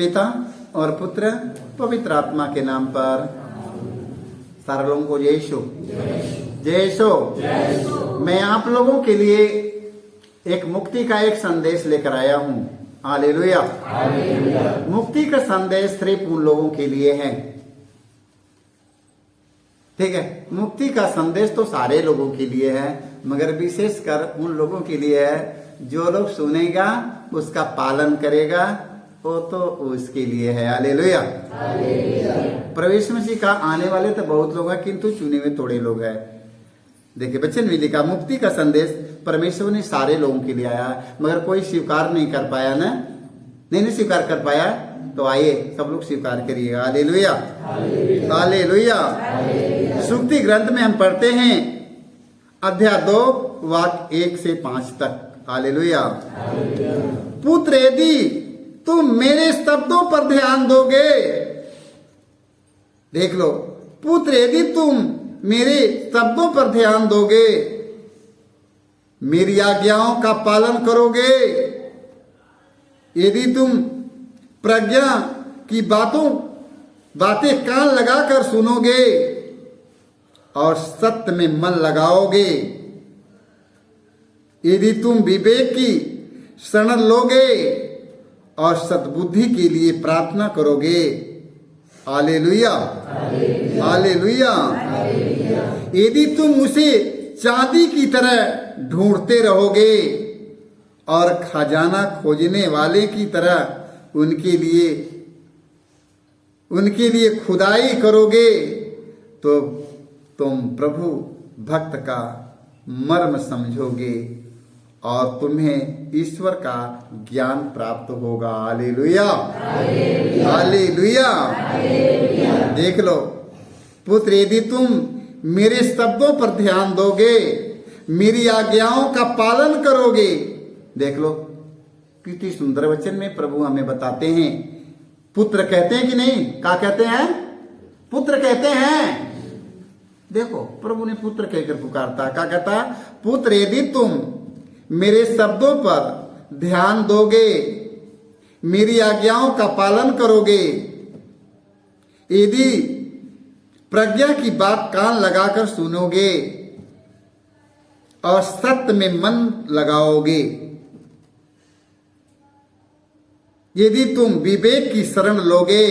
पिता और पुत्र पवित्र आत्मा के नाम पर। सारे लोगों को जय यीशु, जय यीशु। मैं आप लोगों के लिए एक मुक्ति का एक संदेश लेकर आया हूँ। हालेलुया। मुक्ति का संदेश सिर्फ उन लोगों के लिए है, ठीक है। मुक्ति का संदेश तो सारे लोगों के लिए है, मगर विशेषकर उन लोगों के लिए है जो लोग सुनेगा, उसका पालन करेगा, वो तो उसके लिए है। हालेलुया। प्रभु यीशु मसीह का आने वाले तो बहुत लोग हैं, किंतु चुने हुए थोड़े लोग हैं। देखिए वचन में लिखा, मुक्ति का संदेश परमेश्वर ने सारे लोगों के लिए आया, मगर कोई स्वीकार नहीं कर पाया ना, नहीं स्वीकार कर पाया। तो आइए सब लोग स्वीकार करिएगा। Hallelujah, hallelujah. सुक्ति ग्रंथ में हम पढ़ते हैं अध्याय 2 वाक्य 1 से 5 तक। हालेलुया। पुत्र यदि तुम मेरे शब्दों पर ध्यान दोगे, देख लो, पुत्र यदि तुम मेरे शब्दों पर ध्यान दोगे, मेरी आज्ञाओं का पालन करोगे, यदि तुम प्रज्ञा की बातें कान लगाकर सुनोगे और सत्य में मन लगाओगे, यदि तुम विवेक की शरण लोगे और सद्बुद्धि के लिए प्रार्थना करोगे। Hallelujah, hallelujah. यदि तुम उसे चांदी की तरह ढूंढते रहोगे और खजाना खोजने वाले की तरह उनके लिए खुदाई करोगे, तो तुम प्रभु भक्त का मर्म समझोगे और तुम्हें ईश्वर का ज्ञान प्राप्त होगा। Hallelujah, hallelujah. देख लो, पुत्र यदि तुम मेरे शब्दों पर ध्यान दोगे, मेरी आज्ञाओं का पालन करोगे। देख लो कितनी सुंदर वचन में प्रभु हमें बताते हैं। पुत्र कहते हैं कि नहीं? क्या कहते हैं? पुत्र कहते हैं। देखो प्रभु ने पुत्र कहकर पुकारता। क्या कहता? पुत्र यदि तुम मेरे शब्दों पर ध्यान दोगे, मेरी आज्ञाओं का पालन करोगे, यदि प्रज्ञा की बात कान लगाकर सुनोगे और सत्य में मन लगाओगे, यदि तुम विवेक की शरण लोगे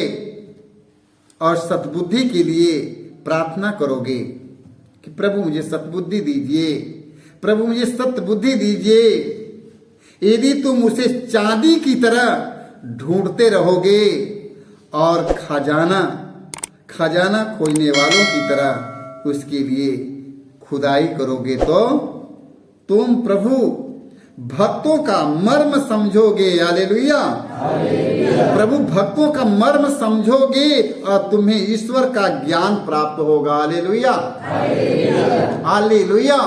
और सद्बुद्धि के लिए प्रार्थना करोगे कि प्रभु मुझे सद्बुद्धि दीजिए, प्रभु मुझे सत्य बुद्धि दीजिए, यदि तुम उसे चांदी की तरह ढूंढते रहोगे और खजाना खोजने वालों की तरह उसके लिए खुदाई करोगे, तो तुम प्रभु भक्तों का मर्म समझोगे। हालेलुया। प्रभु भक्तों का मर्म समझोगे और तुम्हें ईश्वर का ज्ञान प्राप्त होगा। Hallelujah, hallelujah.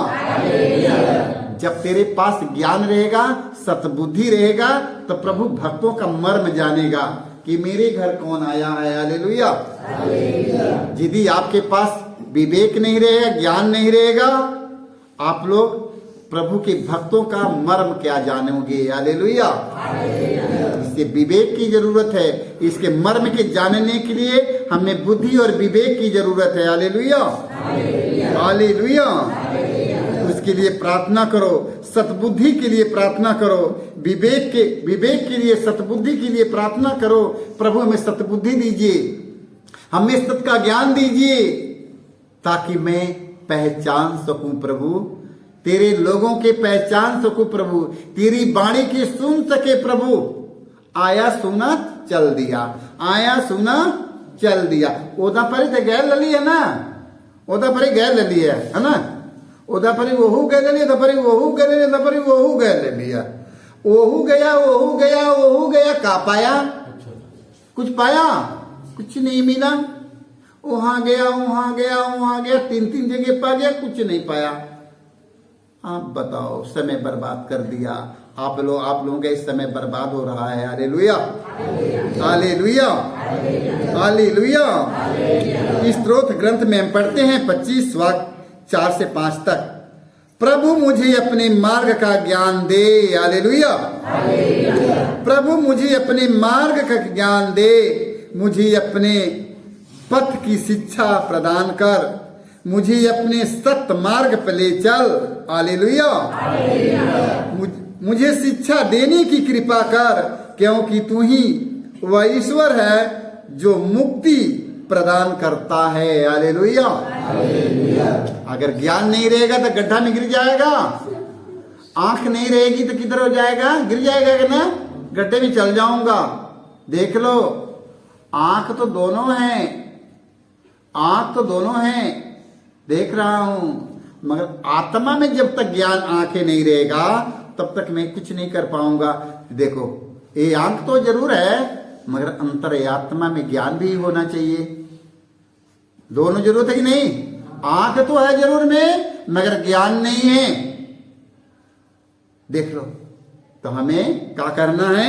जब तेरे पास ज्ञान रहेगा, सतबुद्धि रहेगा, तो प्रभु भक्तों का मर्म जानेगा कि मेरे घर कौन आया है। हालेलुया। यदि आपके पास विवेक नहीं रहेगा, ज्ञान नहीं रहेगा, आप लोग प्रभु के भक्तों का मर्म क्या जानोगे। हालेलुया। इससे विवेक की जरूरत है। इसके मर्म के जानने के लिए हमें बुद्धि और विवेक की जरूरत है। Hallelujah, hallelujah. उसके लिए प्रार्थना करो, सतबुद्धि के लिए प्रार्थना करो, विवेक के लिए, सतबुद्धि के लिए प्रार्थना करो। प्रभु हमें सतबुद्धि दीजिए, हमें सत्य का ज्ञान दीजिए, ताकि मैं पहचान सकूं प्रभु, तेरे लोगों के पहचान सकूं प्रभु, तेरी वाणी की सुन सके प्रभु। आया सुना चल दिया, आया सुना चल दिया। ओदा परी तो गैर लली है ना, ओदा परी गैर लली है ना, ओदा परी वहू गैर लली, दपरी वहू गैर लली, दपरी वहू गैर लली है। ओहू गया, ओहू गया, ओहू गया, का पाया? कुछ पाया? कुछ नहीं मिला। वहां गया, वहां गया, वहां गया, 3 जगह पा गया, कुछ नहीं पाया। आप बताओ, समय बर्बाद कर दिया। आप लोगों का इस समय बर्बाद हो रहा है। Hallelujah, hallelujah, hallelujah. इस स्तोत्र ग्रंथ में हम पढ़ते हैं 25 वाक्य 4 से 5 तक। प्रभु मुझे अपने मार्ग का ज्ञान दे। हालेलुया। प्रभु मुझे अपने मार्ग का ज्ञान दे, मुझे अपने पथ की शिक्षा प्रदान कर, मुझे अपने सत्य मार्ग पर ले चल। हालेलुया। मुझे शिक्षा देने की कृपा कर, क्योंकि तू ही वह ईश्वर है जो मुक्ति प्रदान करता है। हालेलुया। अगर ज्ञान नहीं रहेगा तो गड्ढा में गिर जाएगा, आंख नहीं रहेगी तो किधर हो जाएगा, गिर जाएगा कि ना, गड्ढे में चल जाऊंगा। देख लो, आंख तो दोनों हैं, आंख तो दोनों हैं, देख रहा हूं, मगर आत्मा में जब तक ज्ञान आंखें नहीं रहेगा तब तक मैं कुछ नहीं कर पाऊंगा। देखो, ये आंख तो जरूर है, मगर अंतर आत्मा में ज्ञान भी होना चाहिए। दोनों जरूरत है कि नहीं? आंख तो है जरूर में, मगर ज्ञान नहीं है। देख लो, तो हमें क्या करना है?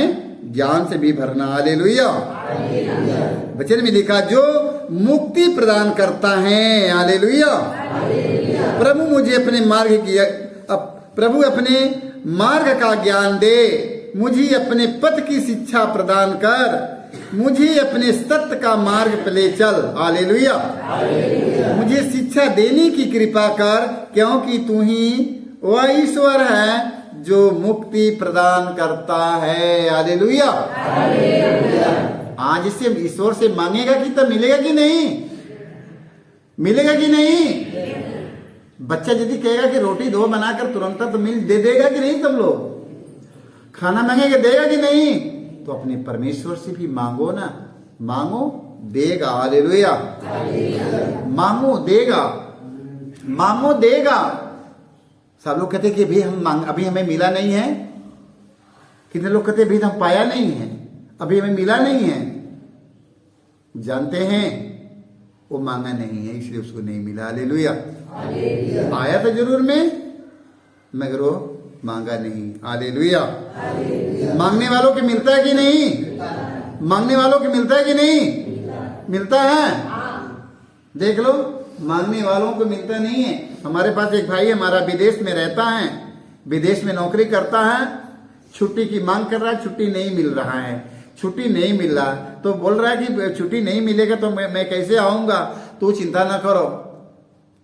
ज्ञान से भी भरना। हालेलुया। वचन में लिखा जो मुक्ति प्रदान करता है। हालेलुया। प्रभु मुझे अपने प्रभु अपने मार्ग का ज्ञान दे, मुझे अपने पथ की शिक्षा प्रदान कर, मुझे अपने सत्य का मार्ग पर ले चल। हालेलुया। मुझे शिक्षा देने की कृपा कर, क्योंकि तू ही वह ईश्वर है जो मुक्ति प्रदान करता है। हालेलुया। आज इससे ईश्वर से मांगेगा कि तब मिलेगा कि नहीं? मिलेगा कि नहीं? बच्चा यदि कहेगा कि रोटी दो बनाकर तुरंत, तो मिल दे देगा कि नहीं? तुम लोग खाना मांगेगा, देगा कि नहीं? तो अपने परमेश्वर से भी मांगो ना, मांगो देगा। हालेलुया। मांगो देगा, मांगो देगा। सब लोग कहते कि अभी हमें मिला नहीं है। कितने लोग कहते अभी हम पाया नहीं है, अभी हमें मिला नहीं है। जानते हैं वो मांगा नहीं है, इसलिए उसको नहीं मिला। हालेलुया। आया तो जरूर में, मगर वो मांगा नहीं। हालेलुया। मांगने वालों के मिलता है कि नहीं? मांगने वालों के मिलता है कि नहीं? मिलता है। देख लो, मांगने वालों को मिलता नहीं है। हमारे पास एक भाई हमारा विदेश में रहता है, विदेश में नौकरी करता है, छुट्टी की मांग कर रहा है, छुट्टी नहीं मिल रहा है, छुट्टी नहीं मिल रहा, तो बोल रहा है कि छुट्टी नहीं मिलेगा तो मैं कैसे आऊंगा? तो चिंता ना करो,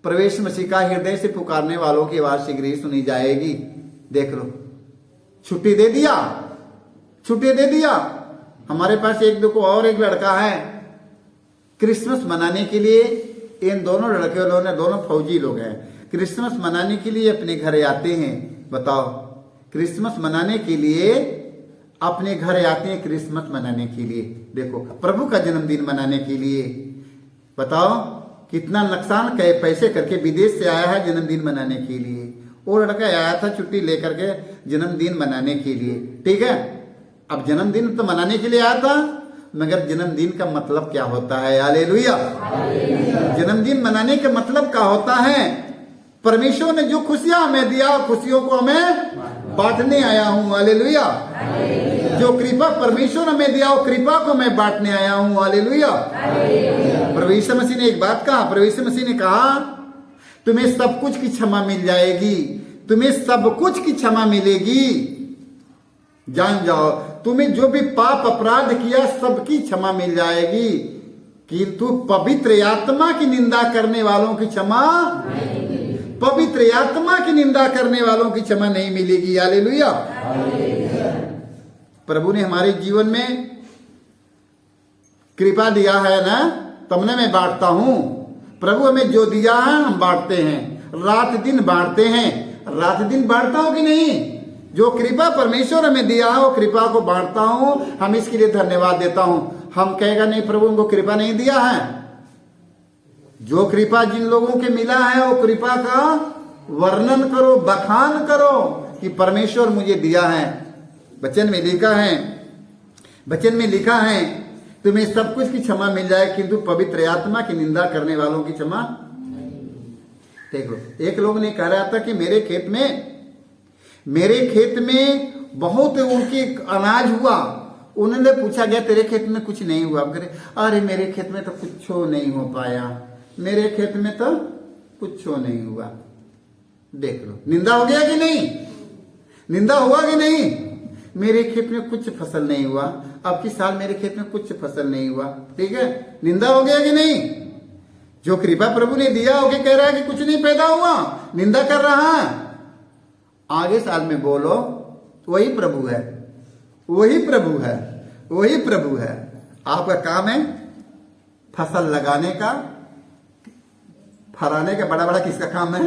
प्रवेश मसीह का हृदय से पुकारने वालों की आवाज शीघ्र ही सुनी जाएगी। देख लो, छुट्टी दे दिया, छुट्टी दे दिया। हमारे पास एक लड़का है, क्रिसमस मनाने के लिए इन दोनों लड़के लोगों ने, दोनों फौजी लोग हैं, क्रिसमस मनाने के लिए अपने घर आते हैं। बताओ, क्रिसमस मनाने के लिए अपने घर आते हैं, क्रिसमस मनाने के लिए। देखो, प्रभु का जन्मदिन मनाने के लिए। बताओ कितना नुकसान पैसे करके विदेश से आया है जन्मदिन मनाने के लिए। वो लड़का आया था छुट्टी लेकर के जन्मदिन मनाने के लिए, ठीक है। अब जन्मदिन तो मनाने के लिए आया था, मगर जन्मदिन का मतलब क्या होता है? हालेलुया। जन्मदिन मनाने का मतलब क्या होता है? परमेश्वर ने जो खुशियां हमें दिया, खुशियों को हमें बांटने आया हूं। हालेलुया। जो कृपा परमेश्वर हमें दिया, वो कृपा को मैं बांटने आया हूं। हालेलुया। प्रभु यीशु मसीह ने एक बात कहा, प्रभु यीशु मसीह ने कहा तुम्हें सब कुछ की क्षमा मिल जाएगी, तुम्हें सब कुछ की क्षमा मिलेगी। जान जाओ, तुम्हें जो भी पाप अपराध किया सबकी क्षमा मिल जाएगी, किंतु पवित्र आत्मा की निंदा करने वालों की क्षमा, पवित्र आत्मा की निंदा करने वालों की क्षमा नहीं मिलेगी। हालेलुया। प्रभु ने हमारे जीवन में कृपा दिया है ना, तुमने मैं बांटता हूं। प्रभु हमें जो दिया है हम बांटते हैं, रात दिन बांटते हैं। रात दिन बांटता हूं कि नहीं? जो कृपा परमेश्वर हमें दिया है वो कृपा को बांटता हूं, हम इसके लिए धन्यवाद देता हूं। हम कहेगा नहीं प्रभु उनको कृपा नहीं दिया है। जो कृपा जिन लोगों के मिला है वो कृपा का वर्णन करो, बखान करो कि परमेश्वर मुझे दिया है। वचन में लिखा है, वचन में लिखा है तुम्हें सब कुछ की क्षमा मिल जाए, किंतु पवित्र आत्मा की निंदा करने वालों की क्षमा। देखो, एक लोग ने कह रहा था कि मेरे खेत में बहुत उनकी अनाज हुआ। उन्होंने पूछा गया तेरे खेत में कुछ नहीं हुआ? अरे मेरे खेत में तो कुछ नहीं हो पाया, मेरे खेत में तो कुछ नहीं हुआ। देख लो, निंदा हो गया कि नहीं? निंदा हुआ कि नहीं? मेरे खेत में कुछ फसल नहीं हुआ, अब की साल मेरे खेत में कुछ फसल नहीं हुआ, ठीक है, निंदा हो गया कि नहीं? जो कृपा प्रभु ने दिया होके कह रहा है कि कुछ नहीं पैदा हुआ, निंदा कर रहा है। आगे साल में बोलो वही प्रभु है, वही प्रभु है, वही प्रभु है। आपका काम है फसल लगाने का, फराने का। बड़ा बड़ा किसका काम है?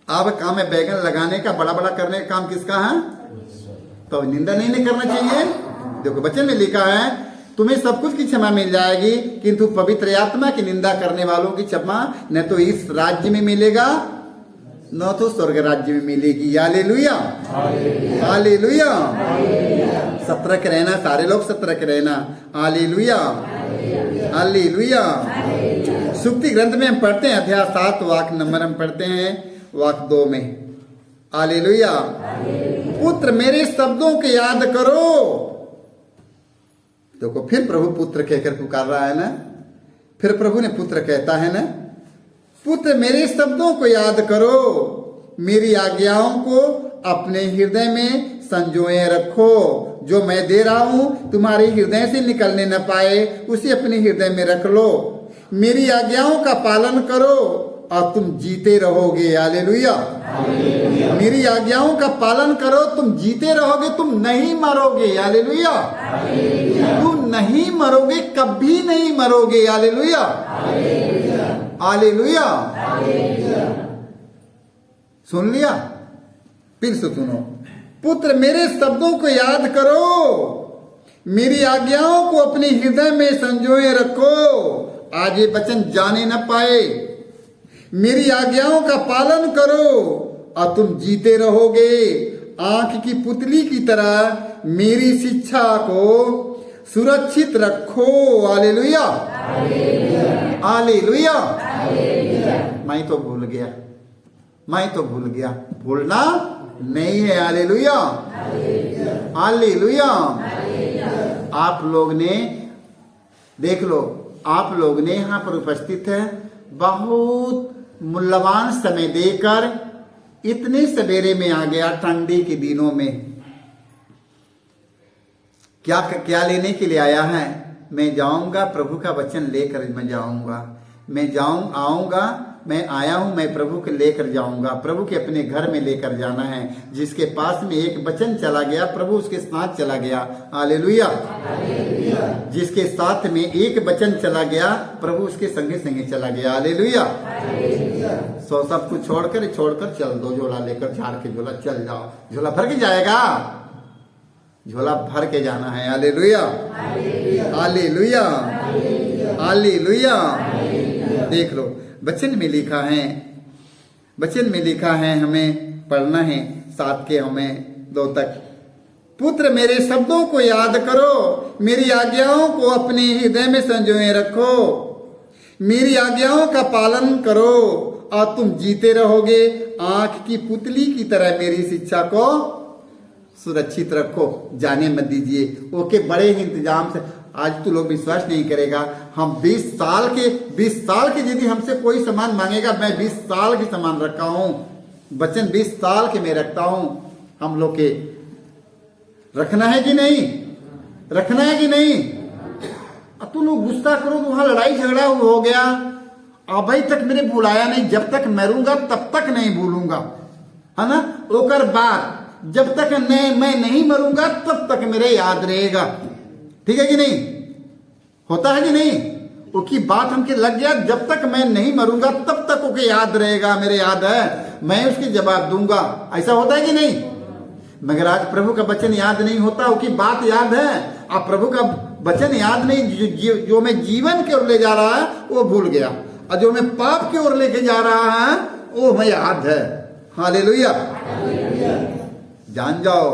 आपका काम है बैगन लगाने का, बड़ा बड़ा करने का काम किसका है? तो निंदा नहीं करना चाहिए। देखो वचन में लिखा है तुम्हें सब कुछ की क्षमा मिल जाएगी, किंतु पवित्र आत्मा की निंदा करने वालों की क्षमा न तो इस राज्य में मिलेगा न तो स्वर्ग राज्य में मिलेगी। Hallelujah, hallelujah. सतर्क रहना, सारे लोग सतर्क रहना। Hallelujah, hallelujah. सुक्ति ग्रंथ में हम पढ़ते हैं अध्याय 7 वाक्य नंबर हम पढ़ते हैं वाक्य 2 में। हालेलुया। पुत्र मेरे शब्दों के याद करो। देखो फिर प्रभु पुत्र कहकर पुकार रहा है ना, फिर प्रभु ने पुत्र कहता है ना, पुत्र मेरे शब्दों को याद करो, मेरी आज्ञाओं को अपने हृदय में संजोए रखो। जो मैं दे रहा हूं तुम्हारे हृदय से निकलने न पाए, उसे अपने हृदय में रख लो। मेरी आज्ञाओं का पालन करो और तुम जीते रहोगे। हालेलुया। मेरी आज्ञाओं का पालन करो, तुम जीते रहोगे, तुम नहीं मरोगे। हालेलुया। तुम नहीं मरोगे, कभी नहीं मरोगे। Hallelujah, hallelujah. सुन लिया? फिर से सुनो। पुत्र मेरे शब्दों को याद करो, मेरी आज्ञाओं को अपने हृदय में संजोए रखो, आज ये वचन जाने न पाए। मेरी आज्ञाओं का पालन करो और तुम जीते रहोगे। आंख की पुतली की तरह मेरी शिक्षा को सुरक्षित रखो। Hallelujah, hallelujah. मैं तो भूल गया, मैं तो भूल गया, भूलना नहीं है। Hallelujah, hallelujah. आप लोग ने देख लो, आप लोग ने यहाँ पर उपस्थित है, बहुत मूल्यवान समय देकर इतने सवेरे में आ गया ठंडी के दिनों में। क्या क्या लेने के लिए आया है? मैं जाऊंगा प्रभु का वचन लेकर, मैं जाऊंगा, मैं आऊंगा, मैं आया हूं, मैं प्रभु को लेकर जाऊंगा। प्रभु के अपने घर में लेकर जाना है। जिसके पास में एक वचन चला गया, प्रभु उसके साथ चला गया। हालेलुया। जिसके साथ में एक वचन चला गया, प्रभु उसके संगे संगे चला गया। हालेलुया। सो सब कुछ छोड़कर चल दो, झोला लेकर, झाड़ के झोला चल जाओ। झोला भर के जाएगा, झोला भर के जाना है। Hallelujah, hallelujah, hallelujah. देख लो वचन में लिखा है, वचन में लिखा है, हमें पढ़ना है 7 के हमें 2 तक। पुत्र मेरे शब्दों को याद करो, मेरी आज्ञाओं को अपने हृदय में संजोए रखो। मेरी आज्ञाओं का पालन करो और तुम जीते रहोगे। आंख की पुतली की तरह मेरी शिक्षा को सुरक्षित रखो, जाने मत दीजिए। ओके, बड़े ही इंतजाम से। आज तो लोग विश्वास नहीं करेगा, हम 20 साल के यदि हमसे कोई सामान मांगेगा, मैं 20 साल के सामान रखा हूं, वचन 20 साल के मैं रखता हूं। हम लोग के रखना है कि नहीं? रखना है कि नहीं? अब तू लोग गुस्सा करो तो वहां लड़ाई झगड़ा हो गया, अभी तक मेरे बुलाया नहीं, जब तक मरूंगा तब तक नहीं भूलूंगा, है ना। ओकर बाद जब तक मैं नहीं मरूंगा तब तक मेरे याद रहेगा, ठीक है कि नहीं? होता है कि नहीं? उसकी बात हमके लग गया, जब तक मैं नहीं मरूंगा तब तक ओके याद रहेगा, मेरे याद है, मैं उसके जवाब दूंगा। ऐसा होता है कि नहीं? मगर आज प्रभु का वचन याद नहीं होता, उसकी बात याद है, अब प्रभु का वचन याद नहीं। जो मैं जीवन की ओर ले जा रहा है वो भूल गया, और जो मैं पाप की ओर लेके जा रहा है वो हमें याद है। हालेलुया। जान जाओ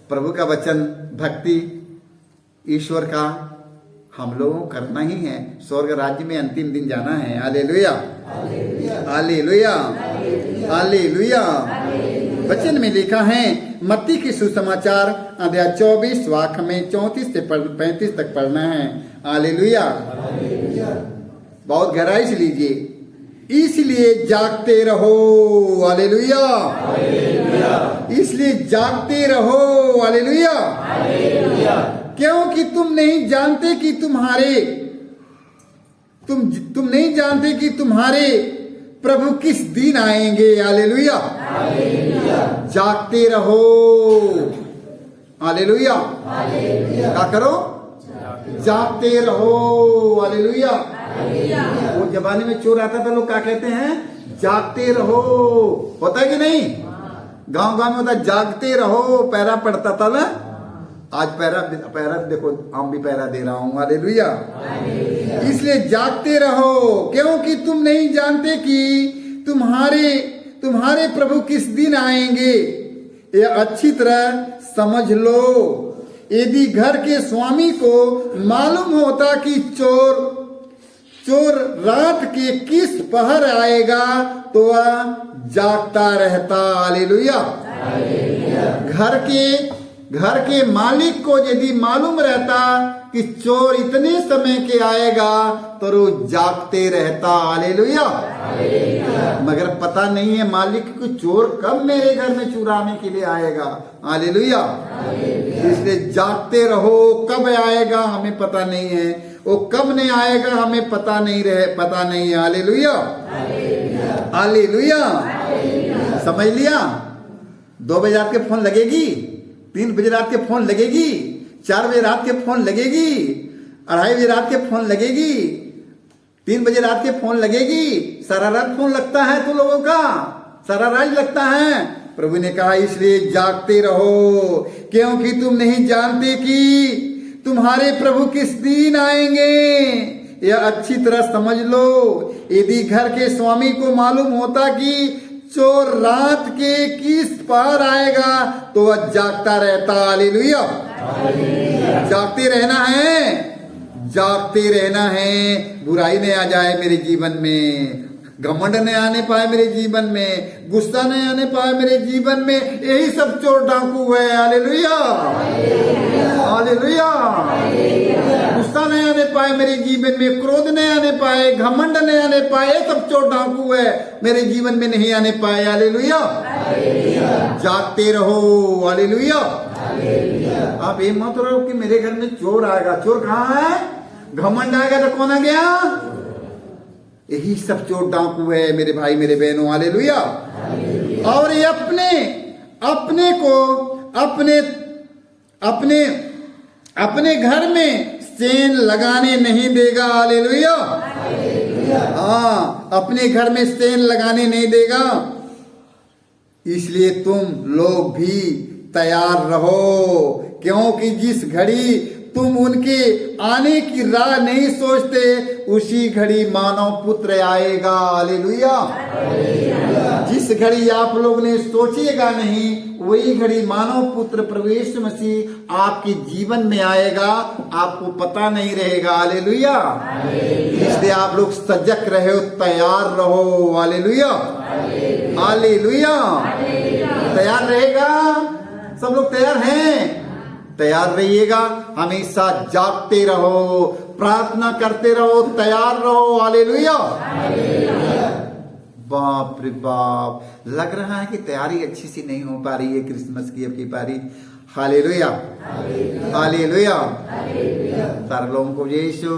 प्रभु का वचन, भक्ति ईश्वर का हम लोगों को करना ही है। स्वर्ग राज्य में अंतिम दिन जाना है। Hallelujah, hallelujah, hallelujah. वचन में लिखा है, मत्ती की सुसमाचार अध्याय 24 वाक्य में 34 से 35 तक पढ़ना है। हालेलुया। बहुत गहराई से लीजिए। इसलिए जागते रहो। हालेलुया। इसलिए जागते रहो। हालेलुया। क्योंकि तुम नहीं जानते कि तुम नहीं जानते कि तुम्हारे प्रभु किस दिन आएंगे। हालेलुया। जागते रहो। हालेलुया। क्या करो? जागते रहो। हालेलुया। वो जमाने में चोर आता था, लोग क्या कहते हैं? जागते रहो। होता है कि नहीं? गांव गांव में होता है, जागते रहो, पैरा पड़ता था ना। आज पैरा देखो, हम भी पैरा दे रहा हूं। हालेलुया। इसलिए जागते रहो, क्योंकि तुम नहीं जानते कि तुम्हारे प्रभु किस दिन आएंगे। ये अच्छी तरह समझ लो। यदि घर के स्वामी को मालूम होता कि चोर रात के किस पहर आएगा, तो वह जागता रहता। हालेलुया। घर के मालिक को यदि मालूम रहता कि चोर इतने समय के आएगा, तो वो जागते रहता। हालेलुया। मगर पता नहीं है मालिक को चोर कब मेरे घर में चुराने के लिए आएगा। हालेलुया। इसलिए जागते रहो। कब आएगा हमें पता नहीं है, वो कब नहीं आएगा हमें पता नहीं है। हालेलुया। हालेलुया। समझ लिया? 2 बजे रात के फोन लगेगी, 3 बजे रात के फोन लगेगी, 4 बजे रात के फोन लगेगी, 2:30 बजे रात के फोन लगेगी, 3 बजे रात के फोन लगेगी। सारा रात फोन लगता है तो लोगों का, सारा रात लगता है। प्रभु ने कहा इसलिए जागते रहो, क्योंकि तुम नहीं जानते कि तुम्हारे प्रभु किस दिन आएंगे। यह अच्छी तरह समझ लो। यदि घर के स्वामी को मालूम होता कि चोर रात के किस पार आएगा, तो वह जागता रहता। हालेलुया। जागते रहना है, जागते रहना है। बुराई नहीं आ जाए मेरे जीवन में, घमंड नहीं आने पाए मेरे जीवन में, गुस्सा नहीं आने पाए मेरे जीवन में। यही सब चोर डाकू है। हालेलुया। हालेलुया। गुस्सा नहीं आने पाए मेरे जीवन में, क्रोध नहीं आने पाए, घमंड नहीं आने पाए। सब चोर डाकू है, मेरे जीवन में नहीं आने पाए। हालेलुया। जागते रहो। हालेलुया। आप ये मत रहो कि मेरे घर में चोर आएगा। चोर कहाँ है? घमंड आएगा तो कौन आ गया? यही सब चोर डाकू है मेरे भाई मेरे बहनों। हालेलुया। और ये अपने को अपने घर में सेन लगाने नहीं देगा। हालेलुया। हाँ, अपने घर में सेन लगाने नहीं देगा। इसलिए तुम लोग भी तैयार रहो, क्योंकि जिस घड़ी तुम उनके आने की राह नहीं सोचते, उसी घड़ी मानव पुत्र आएगा। हालेलुया। जिस घड़ी आप लोग ने सोचिएगा नहीं, वही घड़ी मानव पुत्र प्रभु यीशु मसीह आपके जीवन में आएगा, आपको पता नहीं रहेगा। हालेलुया। इसलिए आप लोग सजग रहो, तैयार रहो। हालेलुया। हालेलुया। तैयार रहेगा? सब लोग तैयार हैं? तैयार रहिएगा, हमेशा जागते रहो, प्रार्थना करते रहो, तैयार रहो। हालेलुया। बाप रे बाप, लग रहा है कि तैयारी अच्छी सी नहीं हो पा रही है क्रिसमस की अब की पारी। हालेलुया। हालेलुया। सारे लोगों को यीशु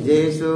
यीशु